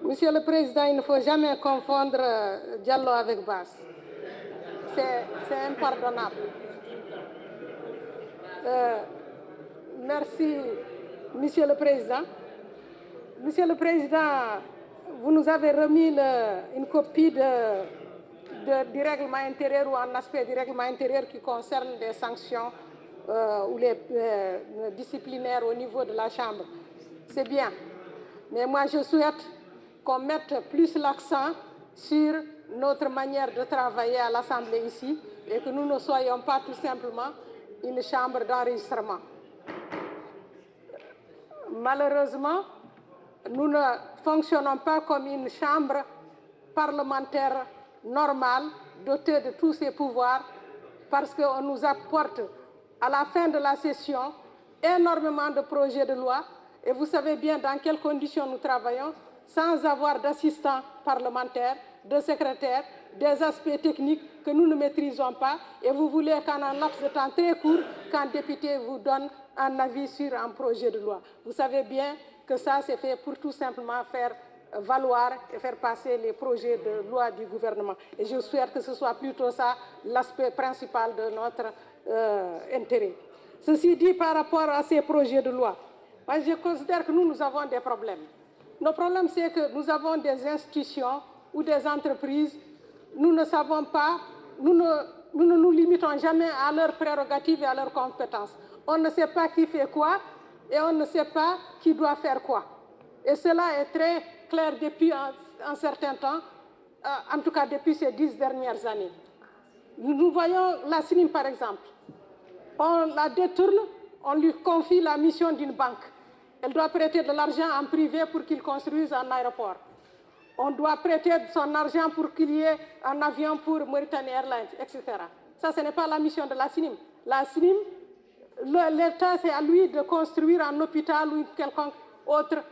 Monsieur le Président, il ne faut jamais confondre Diallo avec Basse. C'est impardonnable. Merci, Monsieur le Président. Monsieur le Président, vous nous avez remis une copie du règlement intérieur ou un aspect du règlement intérieur qui concerne les sanctions ou les disciplinaires au niveau de la Chambre. C'est bien. Mais moi, je souhaite qu'on mette plus l'accent sur notre manière de travailler à l'Assemblée ici et que nous ne soyons pas tout simplement une chambre d'enregistrement. Malheureusement, nous ne fonctionnons pas comme une chambre parlementaire normale, dotée de tous ses pouvoirs, parce qu'on nous apporte à la fin de la session énormément de projets de loi, et vous savez bien dans quelles conditions nous travaillons, sans avoir d'assistants parlementaires, de secrétaires, des aspects techniques que nous ne maîtrisons pas, et vous voulez qu'en un laps de temps très court, qu'un député vous donne un avis sur un projet de loi. Vous savez bien que ça, c'est fait pour tout simplement faire valoir et faire passer les projets de loi du gouvernement. Et je souhaite que ce soit plutôt ça l'aspect principal de notre intérêt. Ceci dit, par rapport à ces projets de loi, moi, je considère que nous avons des problèmes. Nos problèmes, c'est que nous avons des institutions ou des entreprises, nous ne savons pas, nous ne nous limitons jamais à leurs prérogatives et à leurs compétences. On ne sait pas qui fait quoi et on ne sait pas qui doit faire quoi. Et cela est très clair depuis un certain temps, en tout cas depuis ces 10 dernières années. Nous voyons la SNIM par exemple. On la détourne, on lui confie la mission d'une banque. Elle doit prêter de l'argent en privé pour qu'il construise un aéroport. On doit prêter son argent pour qu'il y ait un avion pour Mauritania Airlines, etc. Ça, ce n'est pas la mission de la SNIM. La SNIM, l'État, c'est à lui de construire un hôpital ou quelconque autre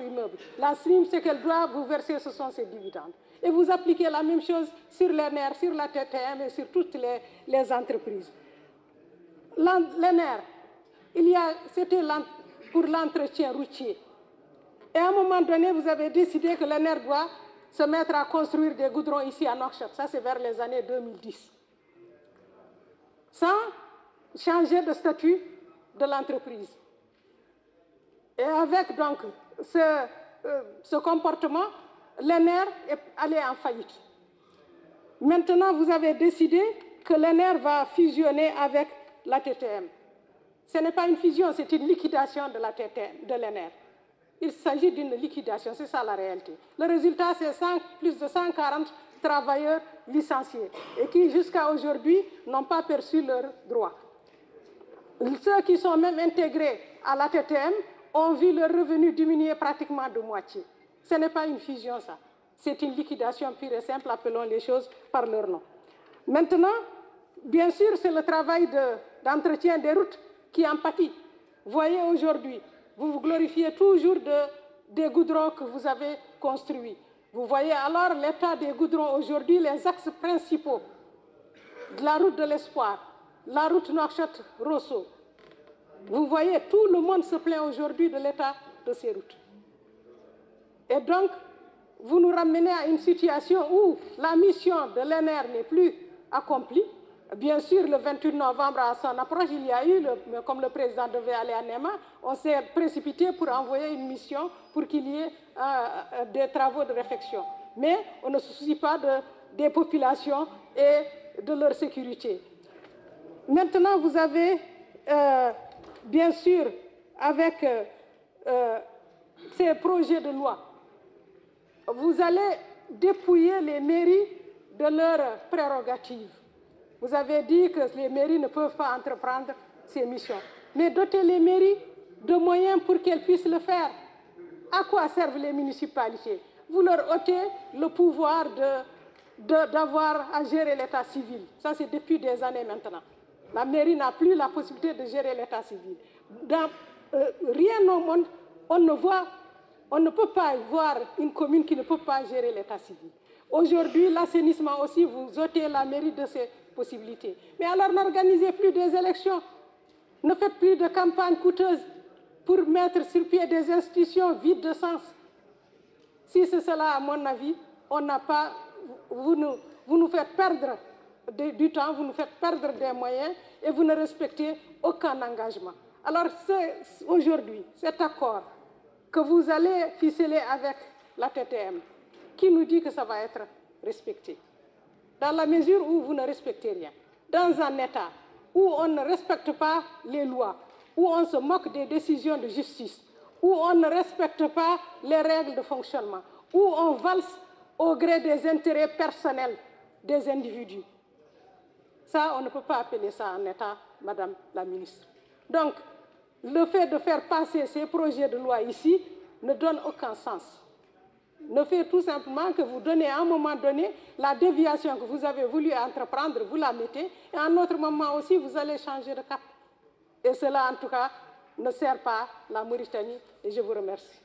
immeuble. La SNIM, ce qu'elle doit vous verser, ce sont ses dividendes. Et vous appliquez la même chose sur l'ENER, sur la TTM et sur toutes les entreprises. L'ENER, c'était pour l'entretien routier. Et à un moment donné, vous avez décidé que l'ENER doit se mettre à construire des goudrons ici à Nouakchott. Ça, c'est vers les années 2010. Sans changer de statut de l'entreprise. Et avec donc ce comportement, l'ENER est allé en faillite. Maintenant, vous avez décidé que l'ENER va fusionner avec la TTM. Ce n'est pas une fusion, c'est une liquidation de la TTM, de l'ENER. Il s'agit d'une liquidation, c'est ça la réalité. Le résultat, c'est plus de 140 travailleurs licenciés et qui, jusqu'à aujourd'hui, n'ont pas perçu leurs droits. Ceux qui sont même intégrés à la TTM ont vu leurs revenus diminuer pratiquement de moitié. Ce n'est pas une fusion, ça. C'est une liquidation pure et simple, appelons les choses par leur nom. Maintenant, bien sûr, c'est le travail d'entretien des routes qui en pâtit. Voyez aujourd'hui, vous vous glorifiez toujours des goudrons que vous avez construits. Vous voyez alors l'état des goudrons aujourd'hui, les axes principaux de la route de l'Espoir, la route Nouakchott-Rosso. Vous voyez, tout le monde se plaint aujourd'hui de l'état de ces routes. Et donc, vous nous ramenez à une situation où la mission de l'ENER n'est plus accomplie. Bien sûr, le 28 novembre, à son approche, il y a eu, comme le président devait aller à Néma, on s'est précipité pour envoyer une mission pour qu'il y ait des travaux de réfection. Mais on ne se soucie pas des populations et de leur sécurité. Maintenant, vous avez, bien sûr, avec ces projets de loi, vous allez dépouiller les mairies de leurs prérogatives. Vous avez dit que les mairies ne peuvent pas entreprendre ces missions. Mais dotez les mairies de moyens pour qu'elles puissent le faire. À quoi servent les municipalités? Vous leur ôtez le pouvoir d'avoir à gérer l'état civil. Ça, c'est depuis des années maintenant. La mairie n'a plus la possibilité de gérer l'état civil. Rien au monde, on ne peut pas voir une commune qui ne peut pas gérer l'état civil. Aujourd'hui, l'assainissement aussi, vous ôtez la mairie de ces possibilités. Mais alors n'organisez plus des élections, ne faites plus de campagnes coûteuses. pour mettre sur pied des institutions vides de sens. Si c'est cela, à mon avis, on n'a pas, vous nous faites perdre du temps, vous nous faites perdre des moyens et vous ne respectez aucun engagement. Alors aujourd'hui, cet accord que vous allez ficeler avec la TTM, qui nous dit que ça va être respecté? Dans la mesure où vous ne respectez rien, dans un État où on ne respecte pas les lois, où on se moque des décisions de justice, où on ne respecte pas les règles de fonctionnement, où on valse au gré des intérêts personnels des individus. Ça, on ne peut pas appeler ça un État, Madame la Ministre. Donc, le fait de faire passer ces projets de loi ici ne donne aucun sens. Ne fait tout simplement que vous donnez à un moment donné la déviation que vous avez voulu entreprendre, vous la mettez, et à un autre moment aussi, vous allez changer de cap. Et cela, en tout cas, ne sert pas la Mauritanie, et je vous remercie.